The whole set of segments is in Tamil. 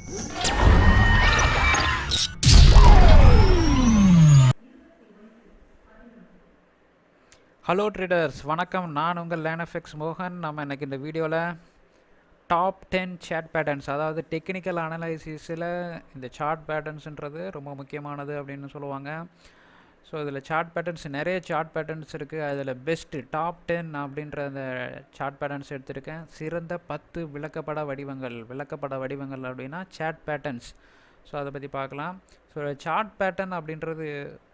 ஹலோ ட்ரேடர்ஸ், வணக்கம். நான் உங்கள் லேனஃபெக்ஸ் மோகன். நம்ம இன்றைக்கி இந்த வீடியோவில் டாப் 10 சார்ட் பேட்டர்ன்ஸ், அதாவது டெக்னிக்கல் அனலைசிஸில் இந்த சார்ட் பேட்டர்ன்ஸுன்றது ரொம்ப முக்கியமானது அப்படின்னு சொல்லுவாங்க. ஸோ இதில் சார்ட் பேட்டர்ன்ஸ் நிறைய சார்ட் பேட்டர்ன்ஸ் இருக்குது. அதில் பெஸ்ட்டு டாப் 10 அப்படின்ற அந்த சார்ட் பேட்டர்ன்ஸ் எடுத்திருக்கேன். சிறந்த 10 விளக்கப்பட வடிவங்கள் அப்படின்னா சார்ட் பேட்டர்ன்ஸ். ஸோ அதை பற்றி பார்க்கலாம். ஸோ சார்ட் பேட்டர்ன் அப்படின்றது,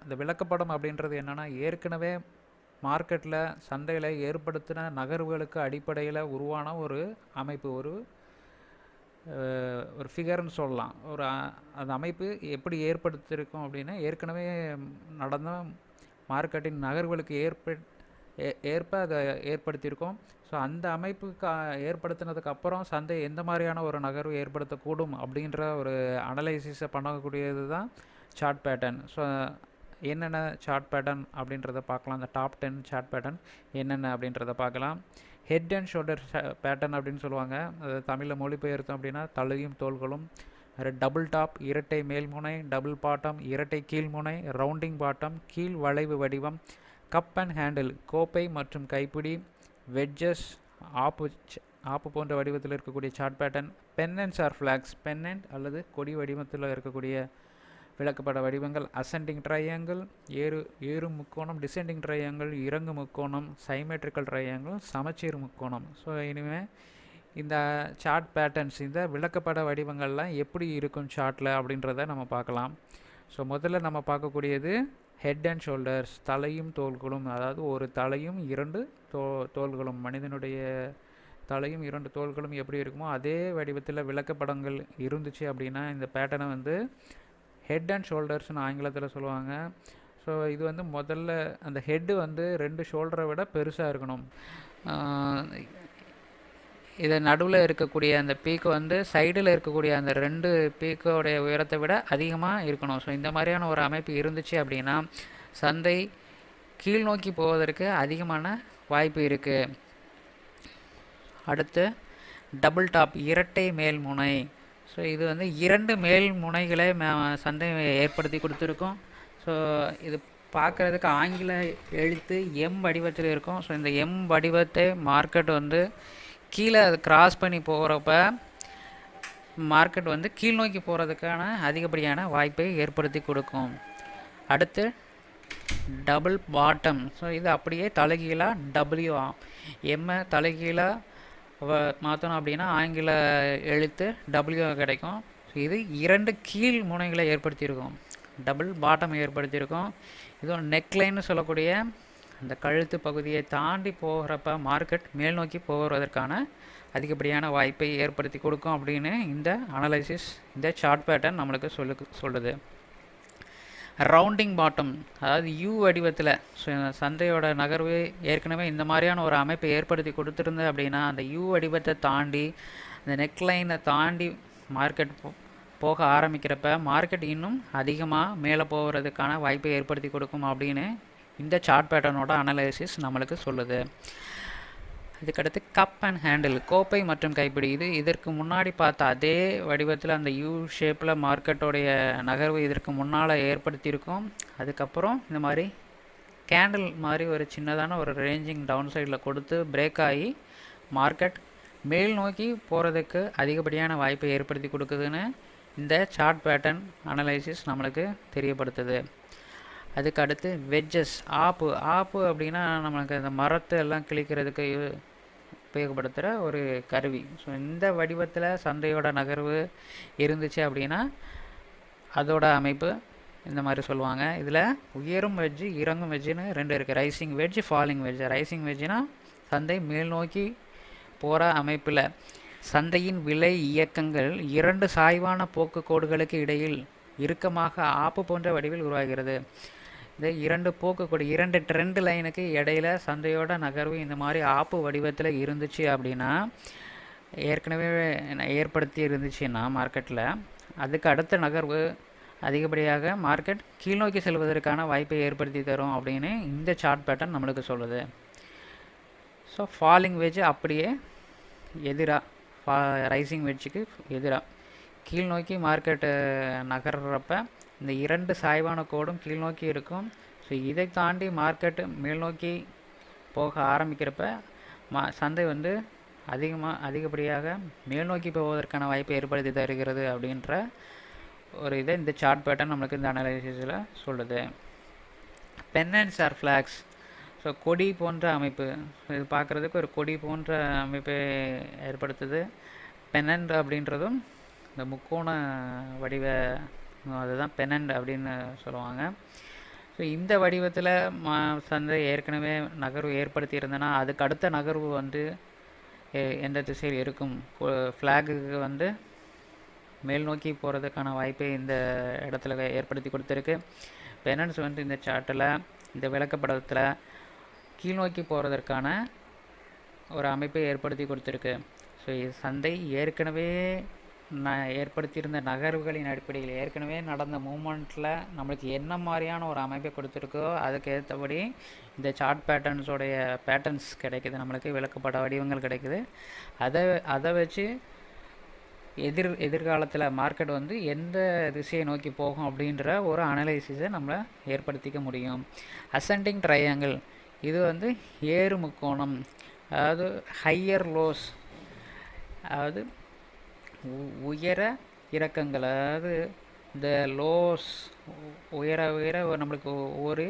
அந்த விளக்கப்படம் அப்படின்றது என்னென்னா, ஏற்கனவே மார்க்கெட்டில் சந்தையில் ஏற்படுத்தின நகர்வுகளுக்கு அடிப்படையில் உருவான ஒரு அமைப்பு, ஒரு ஃபிகர்னு சொல்லலாம். அந்த அமைப்பு எப்படி ஏற்படுத்தியிருக்கோம் அப்படின்னா, ஏற்கனவே நடந்த மார்க்கெட்டின் நகர்வுகளுக்கு ஏற்ப அதை ஏற்படுத்தியிருக்கோம். ஸோ அந்த அமைப்பு ஏற்படுத்தினதுக்கு அப்புறம் சந்தை எந்த மாதிரியான ஒரு நகர்வு ஏற்படுத்தக்கூடும் அப்படின்ற ஒரு அனலைசிஸை பண்ணக்கூடியது தான் சார்ட் பேட்டர்ன். ஸோ என்னென்ன சார்ட் பேட்டர்ன் அப்படின்றத பார்க்கலாம். அந்த டாப் 10 சார்ட் பேட்டர்ன் என்னென்ன அப்படின்றத பார்க்கலாம். ஹெட் அண்ட் ஷோல்டர் பேட்டர்ன் அப்படின்னு சொல்லுவாங்க. அது தமிழில் மொழிபெயர்த்தோம் அப்படின்னா தலையும் தோள்களும். டபுள் டாப் இரட்டை மேல்முனை, டபுள் பாட்டம் இரட்டை கீழ்முனை, ரவுண்டிங் பாட்டம் கீழ் வளைவு வடிவம், கப் அண்ட் ஹேண்டில் கோப்பை மற்றும் கைப்பிடி, வெட்ஜஸ் ஆப்பு போன்ற வடிவத்தில் இருக்கக்கூடிய சார்ட் பேட்டர்ன், பென்னன்ஸ் ஆர் ஃப்ளாக்ஸ் பென்னன்ட் அல்லது கொடி வடிவத்தில் இருக்கக்கூடிய விளக்கப்பட வடிவங்கள், அசெண்டிங் ட்ரையாங்கிள் ஏறும் முக்கோணம், டிசெண்டிங் ட்ரையாங்கிள் இறங்கு முக்கோணம், சைமெட்ரிக்கல் ட்ரையாங்கிள் சமச்சீர் முக்கோணம். ஸோ இனிமேல் இந்த சார்ட் பேட்டர்ன்ஸ், இந்த விளக்கப்பட வடிவங்கள்லாம் எப்படி இருக்கும் சார்ட்டில் அப்படின்றத நம்ம பார்க்கலாம். ஸோ முதல்ல நம்ம பார்க்கக்கூடியது ஹெட் அண்ட் ஷோல்டர்ஸ், தலையும் தோள்களும். அதாவது ஒரு தலையும் 2 தோள்களும், மனிதனுடைய தலையும் 2 தோள்களும் எப்படி இருக்குமோ அதே வடிவத்தில் விளக்கப்படங்கள் இருந்துச்சு அப்படின்னா இந்த பேட்டர்னை ஹெட் அண்ட் ஷோல்டர்ஸ்னு ஆங்கிலத்தில் சொல்லுவாங்க. ஸோ இது முதல்ல அந்த ஹெட்டு 2 ஷோல்டரை விட பெருசாக இருக்கணும். இதை நடுவில் இருக்கக்கூடிய அந்த பீக்கு சைடில் இருக்கக்கூடிய அந்த 2 பீக்கோடைய உயரத்தை விட அதிகமாக இருக்கணும். ஸோ இந்த மாதிரியான ஒரு அமைப்பு இருந்துச்சு அப்படின்னா சந்தை கீழ் நோக்கி போவதற்கு அதிகமான வாய்ப்பு இருக்குது. அடுத்து டபுள் டாப் இரட்டை மேல்முனை. ஸோ இது 2 மேல் முனைகளை சந்தை ஏற்படுத்தி கொடுத்துருக்கோம். ஸோ இது பார்க்குறதுக்கு ஆங்கில எழுத்து எம் வடிவத்தில் இருக்கும். ஸோ இந்த எம் வடிவத்தை மார்க்கெட் கீழே அது கிராஸ் பண்ணி போகிறப்ப மார்க்கெட் கீழ் நோக்கி போகிறதுக்கான அதிகப்படியான வாய்ப்பை ஏற்படுத்தி கொடுக்கும். அடுத்து டபுள் பாட்டம். ஸோ இது அப்படியே தலைகீழாக டபிள்யூ எம்மை தலைகீழாக மாற்றணும் அப்படின்னா ஆங்கில எழுத்து டபிள்யூ கிடைக்கும். இது 2 கீழ் முனைகளை ஏற்படுத்தியிருக்கோம், டபுள் பாட்டம் ஏற்படுத்தியிருக்கோம். இதுவும் நெக்லைன்னு சொல்லக்கூடிய அந்த கழுத்து பகுதியை தாண்டி போகிறப்ப மார்க்கெட் மேல் நோக்கி போகிறதற்கான அதிகப்படியான வாய்ப்பை ஏற்படுத்தி கொடுக்கும் அப்படின்னு இந்த அனலைசிஸ், இந்த சார்ட் பேட்டர்ன் நம்மளுக்கு சொல்லுது. ரவுண்டிங் பாட்டம், அதாவது யூ வடிவத்தில் சந்தையோட நகர்வு ஏற்கனவே இந்த மாதிரியான ஒரு அமைப்பை ஏற்படுத்தி கொடுத்துருந்து அப்படின்னா அந்த யூ வடிவத்தை தாண்டி அந்த நெக்லைனை தாண்டி மார்க்கெட் போக ஆரம்பிக்கிறப்ப மார்க்கெட் இன்னும் அதிகமாக மேலே போகிறதுக்கான வாய்ப்பை ஏற்படுத்தி கொடுக்கும் அப்படின்னு இந்த சார்ட் பேட்டர்னோட அனலைசிஸ் நம்மளுக்கு சொல்லுது. இதுக்கடுத்து கப் அண்ட் ஹேண்டில் கோப்பை மற்றும் கைப்பிடி. இதற்கு முன்னாடி பார்த்த அதே வடிவத்தில் அந்த யூ ஷேப்பில் மார்க்கெட்டோடைய நகர்வு இதற்கு முன்னால் ஏற்படுத்தியிருக்கோம். அதுக்கப்புறம் இந்த மாதிரி கேண்டில் மாதிரி ஒரு சின்னதான ஒரு ரேஞ்சிங் டவுன் சைடில் கொடுத்து பிரேக் ஆகி மார்க்கெட் மேல் நோக்கி போகிறதுக்கு அதிகப்படியான வாய்ப்பை ஏற்படுத்தி கொடுக்குதுன்னு இந்த சார்ட் பேட்டர்ன் அனலைசிஸ் நம்மளுக்கு தெரியப்படுத்துது. அதுக்கு அடுத்து வெட்ஜஸ், ஆப்பு அப்படின்னா நம்மளுக்கு அந்த மரத்தை எல்லாம் கிழிக்கிறதுக்கு உபயோகப்படுத்துகிற ஒரு கருவி. ஸோ இந்த வடிவத்தில் சந்தையோட நகர்வு இருந்துச்சு அப்படின்னா அதோட அமைப்பு இந்த மாதிரி சொல்லுவாங்க. இதில் உயரும் வெஜ்ஜு இறங்கும் வெஜ்ஜுன்னு 2 இருக்குது. Rising wedge, falling wedge. Rising வெஜ்ஜுனால் சந்தை மேல் நோக்கி போகிற அமைப்பில் சந்தையின் விலை இயக்கங்கள் 2 சாய்வான போக்கு கோடுகளுக்கு இடையில் இறுக்கமாக ஆப்பு போன்ற வடிவில் உருவாகிறது. இந்த 2 போக்கு கோடு, 2 ட்ரெண்ட் லைனுக்கு இடையில சந்தையோட நகர்வு இந்த மாதிரி ஆப்பு வடிவத்தில் இருந்துச்சு அப்படின்னா ஏற்கனவே ஏற்படுத்தி இருந்துச்சுன்னா மார்க்கெட்டில் அதுக்கு அடுத்த நகர்வு அதிகப்படியாக மார்க்கெட் கீழ்நோக்கி செல்வதற்கான வாய்ப்பை ஏற்படுத்தி தரும் அப்படின்னு இந்த சார்ட் பேட்டர்ன் நம்மளுக்கு சொல்லுது. ஸோ ஃபாலிங் வெஜ் அப்படியே எதிராக ரைசிங் வெஜ்ஜுக்கு எதிராக கீழ் நோக்கி மார்க்கெட்டு நகர்றப்ப இந்த 2 சாய்வான கோடும் கீழ் நோக்கி இருக்கும். ஸோ இதை தாண்டி மார்க்கெட்டு மேல் நோக்கி போக ஆரம்பிக்கிறப்ப சந்தை வந்து அதிகப்படியாக மேல் நோக்கி போவதற்கான வாய்ப்பை ஏற்படுத்தி தருகிறது அப்படின்ற ஒரு இதை இந்த சார்ட் பேட்டர்ன் நம்மளுக்கு இந்த அனாலிசிஸில் சொல்லுது. பென்னன்ஸ் ஆர் ஃப்ளாக்ஸ், ஸோ கொடி போன்ற அமைப்பு, இது பார்க்குறதுக்கு ஒரு கொடி போன்ற அமைப்பை ஏற்படுத்துது. பெனண்ட் அப்படின்றதும் இந்த முக்கோண வடிவ, அதுதான் பெனண்ட் அப்படின்னு சொல்லுவாங்க. ஸோ இந்த வடிவத்தில் சந்தை ஏற்கனவே நகர்வு ஏற்படுத்தி இருந்தேன்னா அதுக்கு அடுத்த நகர்வு வந்து எந்த திசையில் இருக்கும், ஃப்ளாகுக்கு வந்து மேல் நோக்கி போகிறதுக்கான வாய்ப்பை இந்த இடத்துல ஏற்படுத்தி கொடுத்துருக்கு. பெனன்ஸ் வந்து இந்த சார்ட்டில் இந்த விளக்கப்படத்தில் கீழ் நோக்கி போகிறதற்கான ஒரு அமைப்பை ஏற்படுத்தி கொடுத்துருக்கு. ஸோ சந்தை ஏற்கனவே ஏற்படுத்தியிருந்த நகர்வுகளின் அடிப்படையில் ஏற்கனவே நடந்த மூமெண்ட்டில் நம்மளுக்கு என்ன மாதிரியான ஒரு அமைப்பை கொடுத்துருக்கோ அதுக்கு ஏற்றபடி இந்த சார்ட் பேட்டர்ன்ஸ் கிடைக்குது, நம்மளுக்கு விளக்கப்பட வடிவங்கள் கிடைக்குது. அதை வச்சு எதிர்காலத்தில் மார்க்கெட் வந்து எந்த திசையை நோக்கி போகும் அப்படின்ற ஒரு அனலைசிஸை நம்ம ஏற்படுத்திக்க முடியும். அசெண்டிங் ட்ரையாங்கிள், இது வந்து ஏறு முக்கோணம், அதாவது ஹையர் லோஸ், அதாவது உயர இறக்கங்கள், அதாவது இந்த லோஸ் உயர நம்மளுக்கு ஒரு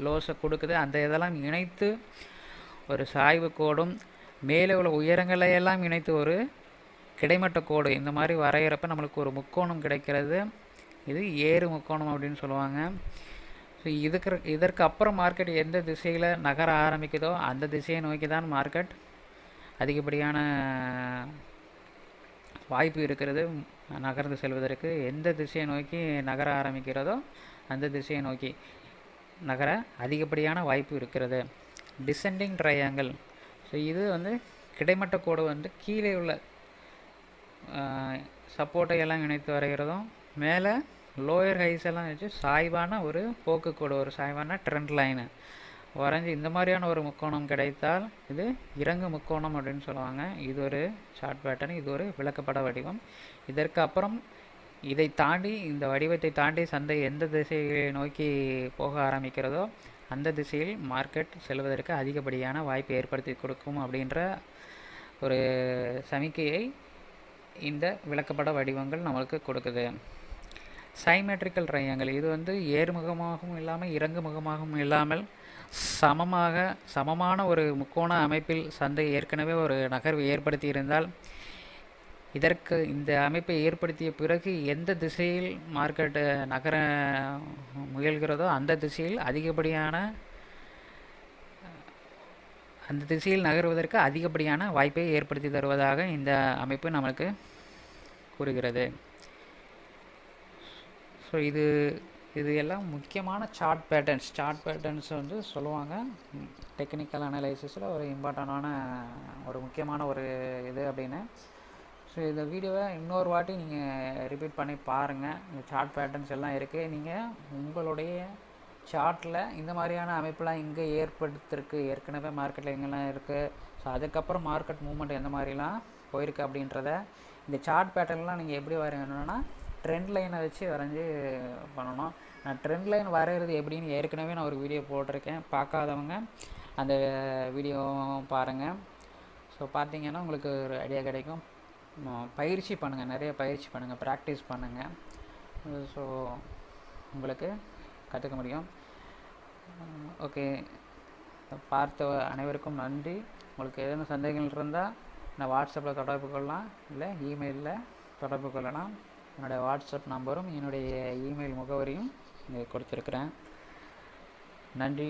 லோஸை கொடுக்குது. அந்த இதெல்லாம் இணைத்து ஒரு சாய்வு கோடும் மேலே உள்ள உயரங்களையெல்லாம் இணைத்து ஒரு கிடைமட்ட கோடு இந்த மாதிரி வரைகிறப்ப நம்மளுக்கு ஒரு முக்கோணம் கிடைக்கிறது. இது ஏறு முக்கோணம் அப்படின்னு சொல்லுவாங்க. ஸோ இதற்கு அப்புறம் மார்க்கெட் எந்த திசையில் நகர ஆரம்பிக்குதோ அந்த திசையை நோக்கி தான் மார்க்கெட் அதிகப்படியான வாய்ப்பு இருக்கிறது நகர்ந்து செல்வதற்கு. எந்த திசையை நோக்கி நகர ஆரம்பிக்கிறதோ அந்த திசையை நோக்கி நகர அதிகப்படியான வாய்ப்பு இருக்கிறது. டிசெண்டிங் ட்ரையாங்கிள், ஸோ இது வந்து கிடைமட்ட கோடு வந்து கீழே உள்ள சப்போர்ட்டை எல்லாம் இணைத்து வரைகிறதும் மேலே லோயர் ஹைஸ் எல்லாம் வச்சு சாய்வான ஒரு போக்கு கோடு, ஒரு சாய்வான ட்ரெண்ட் லைனு வரைஞ்சி இந்த மாதிரியான ஒரு முக்கோணம் கிடைத்தால் இது இறங்கு முக்கோணம் அப்படின்னு சொல்லுவாங்க. இது ஒரு சார்ட் பேட்டர்ன், இது ஒரு விளக்கப்பட வடிவம். இதற்கு அப்புறம் இதை தாண்டி, இந்த வடிவத்தை தாண்டி சந்தை எந்த திசையை நோக்கி போக ஆரம்பிக்கிறதோ அந்த திசையில் மார்க்கெட் செல்வதற்கு அதிகப்படியான வாய்ப்பு ஏற்படுத்தி கொடுக்கும் அப்படின்ற ஒரு சமிக்கையை இந்த விளக்கப்பட வடிவங்கள் நம்மளுக்கு கொடுக்குது. சைமெட்ரிக்கல் ட்ரையாங்கிள், இது வந்து ஏறுமுகமாகவும் இல்லாமல் இறங்கு முகமாகவும் இல்லாமல் சமமான ஒரு முக்கோண அமைப்பில் சந்தை ஏற்கனவே ஒரு நகர்வு ஏற்படுத்தி இருந்தால் இந்த அமைப்பை ஏற்படுத்திய பிறகு எந்த திசையில் மார்க்கெட் நகர முயல்கிறதோ அந்த திசையில் நகருவதற்கு அதிகப்படியான வாய்ப்பை ஏற்படுத்தி தருவதாக இந்த அமைப்பு நம்மளுக்கு கூறுகிறது. ஸோ இது எல்லாம் முக்கியமான சார்ட் பேட்டர்ன்ஸ் வந்து சொல்லுவாங்க. டெக்னிக்கல் அனலைசிஸில் ஒரு இம்பார்ட்டண்டான ஒரு முக்கியமான ஒரு இது அப்படின்னு. ஸோ இந்த வீடியோவை இன்னொரு வாட்டி நீங்கள் ரிப்பீட் பண்ணி பாருங்கள். இந்த சார்ட் பேட்டர்ன்ஸ் எல்லாம் இருக்குது. நீங்கள் உங்களுடைய சார்ட்டில் இந்த மாதிரியான அமைப்பெலாம் இங்கே ஏற்படுத்திருக்கு, ஏற்கனவே மார்க்கெட்டில் எங்கெல்லாம் இருக்குது, ஸோ அதுக்கப்புறம் மார்க்கெட் மூவ்மெண்ட் எந்த மாதிரிலாம் போயிருக்கு அப்படின்றத இந்த சார்ட் பேட்டர்ன்லாம் நீங்கள் எப்படி வரையணுன்னா ட்ரெண்ட் லைனை வச்சு வரைஞ்சி பண்ணணும். நான் ட்ரெண்ட் லைன் வரைகிறது எப்படின்னு ஏற்கனவே நான் ஒரு வீடியோ போட்டிருக்கேன், பார்க்காதவங்க அந்த வீடியோ பாருங்கள். ஸோ பார்த்தீங்கன்னா உங்களுக்கு ஒரு ஐடியா கிடைக்கும். பயிற்சி பண்ணுங்கள், நிறைய பயிற்சி பண்ணுங்கள், ப்ராக்டிஸ் பண்ணுங்கள். ஸோ உங்களுக்கு கற்றுக்க முடியும். ஓகே, பார்த்த அனைவருக்கும் நன்றி. உங்களுக்கு ஏதேனும் சந்தேகங்கள் இருந்தால் நான் வாட்ஸ்அப்பில் தொடர்பு கொள்ளலாம், இல்லை இமெயிலில் தொடர்பு கொள்ளலாம். என்னுடைய வாட்ஸ்அப் நம்பரும் என்னுடைய இமெயில் முகவரியும் இங்கே கொடுத்துருக்குறேன். நன்றி.